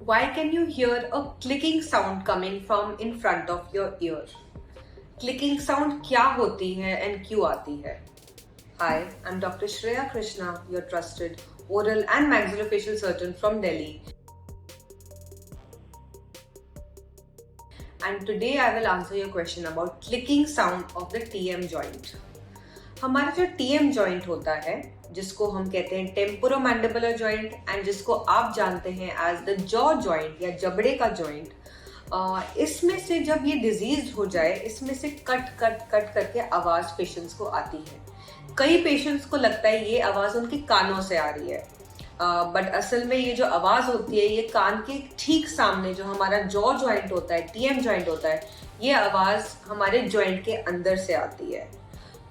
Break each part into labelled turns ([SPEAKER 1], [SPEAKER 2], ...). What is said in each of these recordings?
[SPEAKER 1] Why can you hear a clicking sound coming from in front of your ear? Clicking sound क्या होती है and क्यों आती है? Hi, I'm Dr. Shreya Krishna, your trusted oral and maxillofacial surgeon from Delhi. And today I will answer your question about clicking sound of the TM joint. हमारा जो TM joint होता है जिसको हम कहते हैं टेम्पोरोमैंडिबुलर जॉइंट एंड जिसको आप जानते हैं एज द जॉ जॉइंट या जबड़े का जॉइंट, इसमें से जब ये डिजीज हो जाए इसमें से कट कट कट करके आवाज पेशेंट्स को आती है। कई पेशेंट्स को लगता है ये आवाज उनके कानों से आ रही है, बट असल में ये जो आवाज होती है ये कान के ठीक सामने जो हमारा जॉ जॉइंट होता है, TM जॉइंट होता है, ये आवाज हमारे जॉइंट के अंदर से आती है।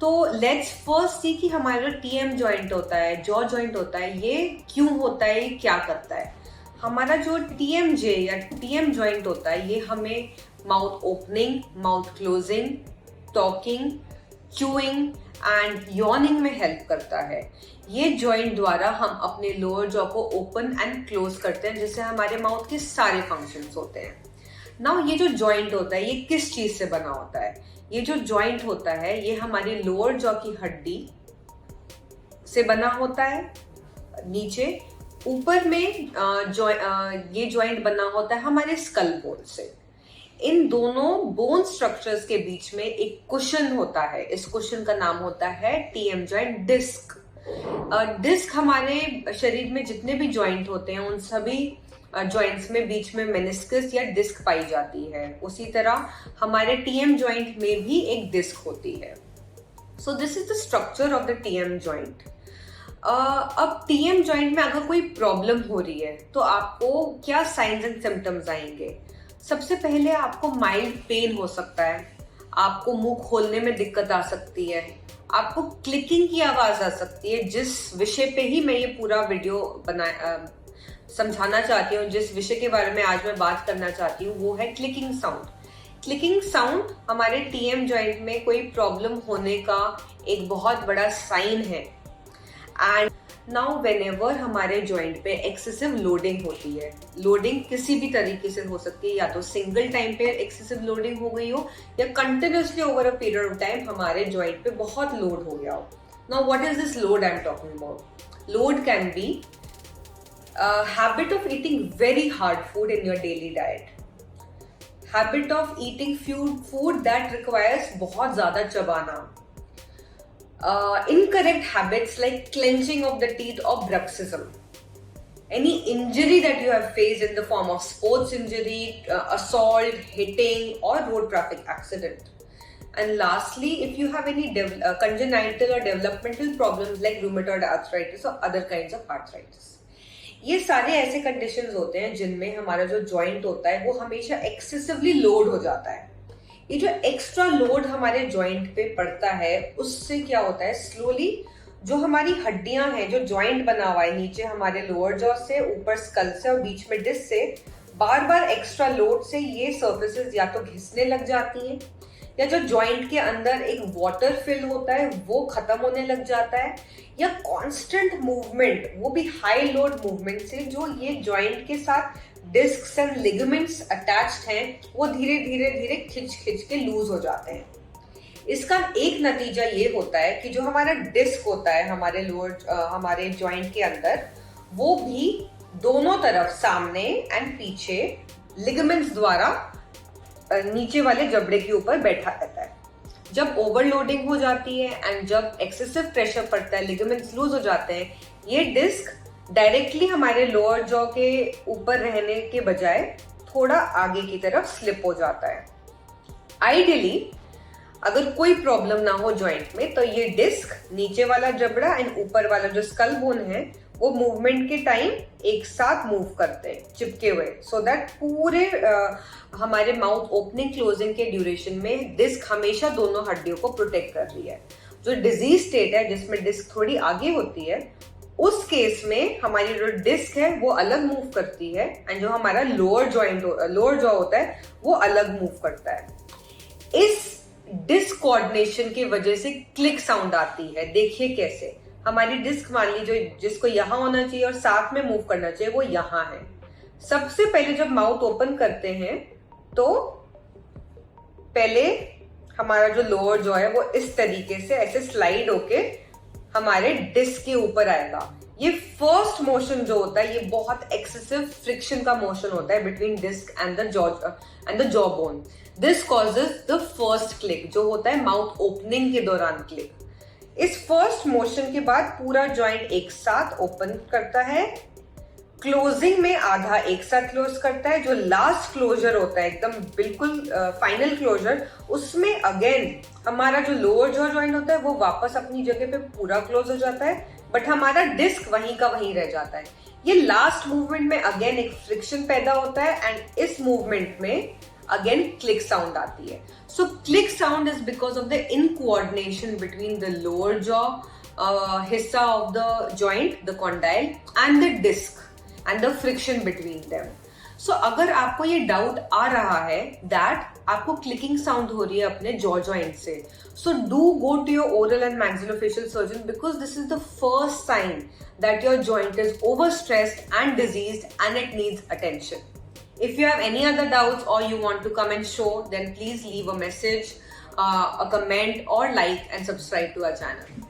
[SPEAKER 1] तो लेट्स फर्स्ट सी कि हमारा जो TM जॉइंट होता है, जॉ जॉइंट होता है, ये क्यों होता है, ये क्या करता है। हमारा जो TMJ या TM जॉइंट होता है ये हमें mouth opening, mouth closing, talking, chewing and yawning में हेल्प करता है। ये जॉइंट द्वारा हम अपने लोअर जॉ को ओपन एंड क्लोज करते हैं जिससे हमारे माउथ के सारे फंक्शंस होते हैं। नाउ ये जो जॉइंट होता है ये किस चीज से बना होता है? ये जो जॉइंट होता है ये हमारी लोअर जॉ की हड्डी से बना होता है नीचे। ऊपर में ये जॉइंट बना होता है हमारे स्कल बोन से। इन दोनों बोन स्ट्रक्चर्स के बीच में एक कुशन होता है, इस कुशन का नाम होता है TM जॉइंट डिस्क। डिस्क हमारे शरीर में जितने भी जॉइंट होते हैं उन सभी जॉइंट्स में बीच में मेनिस्कस या डिस्क पाई जाती है। उसी तरह हमारे TM जॉइंट में भी एक डिस्क होती है। So this is the structure of the TM joint. अब TM जॉइंट में अगर कोई प्रॉब्लम हो रही है तो आपको क्या साइंस एंड सिम्टम्स आएंगे? सबसे पहले आपको माइल्ड पेन हो सकता है, आपको मुंह खोलने में दिक्कत आ सकती है, आपको क्लिकिंग की आवाज आ सकती है। जिस विषय पे ही मैं ये पूरा वीडियो समझाना चाहती हूँ, जिस विषय के बारे में आज मैं बात करना चाहती हूँ वो है क्लिकिंग साउंड। क्लिकिंग साउंड हमारे TM जॉइंट में कोई प्रॉब्लम होने का एक बहुत बड़ा साइन है। एंड नाउ व्हेनेवर हमारे जॉइंट पे एक्सेसिव लोडिंग होती है, लोडिंग किसी भी तरीके से हो सकती है, या तो सिंगल टाइम पे एक्सेसिव लोडिंग हो गई हो या continuously over a period of time हमारे जॉइंट पे बहुत लोड हो गया हो। Now what is this load I am talking about? Load can be habit of eating very hard food in your daily diet, habit of eating food that requires बहुत ज़्यादा चबाना, incorrect habits like clenching of the teeth or bruxism, any injury that you have faced in the form of sports injury, assault, hitting or road traffic accident. And lastly, if you have any congenital or developmental problems like rheumatoid arthritis or other kinds of arthritis. ये सारे ऐसे conditions होते हैं जिनमें हमारा जो joint होता है वो हमेशा एक्सेसिवली लोड हो जाता है। ये जो एक्स्ट्रा लोड हमारे जॉइंट पे पड़ता है उससे क्या होता है, स्लोली जो हमारी हड्डियां हैं, जो जॉइंट बना हुआ है नीचे हमारे लोअर जॉ से, ऊपर स्कल से और बीच में डिस्क से, बार बार एक्स्ट्रा लोड से ये सर्फेसेस या तो घिसने लग जाती हैं या जो जॉइंट के अंदर एक वाटर फिल होता है वो खत्म होने लग जाता है, या कांस्टेंट मूवमेंट, वो भी हाई लोड मूवमेंट से जो ये जॉइंट के साथ डिस्क्स एंड लिगामेंट्स अटैच्ड हैं वो धीरे धीरे धीरे खिंच खिंच के लूज हो जाते हैं। इसका एक नतीजा ये होता है कि जो हमारा डिस्क होता है हमारे हमारे जॉइंट के अंदर, वो भी दोनों तरफ सामने एंड पीछे लिगामेंट्स द्वारा नीचे वाले जबड़े के ऊपर बैठा रहता है। जब ओवरलोडिंग हो जाती है एंड जब एक्सेसिव प्रेशर पड़ता है, लिगामेंट्स लूज हो जाते हैं, ये डिस्क डायरेक्टली हमारे लोअर जॉ के ऊपर रहने के बजाय थोड़ा आगे की तरफ स्लिप हो जाता है। आइडियली अगर कोई प्रॉब्लम ना हो जॉइंट में तो ये डिस्क, नीचे वाला जबड़ा एंड ऊपर वाला जो स्कल बोन है वो मूवमेंट के टाइम एक साथ मूव करते हैं चिपके हुए, सो दैट पूरे हमारे माउथ ओपनिंग क्लोजिंग के ड्यूरेशन में डिस्क हमेशा दोनों हड्डियों को प्रोटेक्ट कर रही है। जो डिजीज स्टेट है जिसमें डिस्क थोड़ी आगे होती है उस केस में हमारी जो डिस्क है वो अलग मूव करती है एंड जो हमारा लोअर जॉ होता है वो अलग मूव करता है। इस डिस्क कोऑर्डिनेशन की वजह से क्लिक साउंड आती है। देखिए कैसे हमारी डिस्क मान लीजिए जिसको यहाँ होना चाहिए और साथ में मूव करना चाहिए वो यहाँ है, सबसे पहले जब माउथ ओपन करते हैं तो पहले हमारा जो लोअर जॉ है वो इस तरीके से ऐसे स्लाइड होके हमारे डिस्क के ऊपर आएगा। ये फर्स्ट मोशन जो होता है ये बहुत एक्सेसिव फ्रिक्शन का मोशन होता है between disc and the jaw bone. This causes the first click, जो होता है माउथ ओपनिंग के दौरान क्लिक। इस फर्स्ट मोशन के बाद पूरा जॉइंट एक साथ ओपन करता है, क्लोजिंग में आधा एक साथ क्लोज करता है। जो लास्ट क्लोजर होता है एकदम बिल्कुल फाइनल क्लोजर, उसमें अगेन हमारा जो लोअर जॉ जॉइंट होता है वो वापस अपनी जगह पे पूरा क्लोज हो जाता है, बट हमारा डिस्क वहीं का वहीं रह जाता है। ये लास्ट मूवमेंट में अगेन एक फ्रिक्शन पैदा होता है एंड इस मूवमेंट में अगेन क्लिक साउंड आती है। So click sound is because of the incoordination between the lower jaw हिस्सा of the joint, the condyle and the disc and the friction between them. So अगर आपको ये doubt आ रहा है that आपको clicking sound हो रही है अपने जॉ जॉइंट से, so do go to your oral and maxillofacial surgeon because this is the first sign that your joint is overstressed and diseased and it needs attention. If you have any other doubts or you want to come and show, then please leave a message, a comment or like and subscribe to our channel.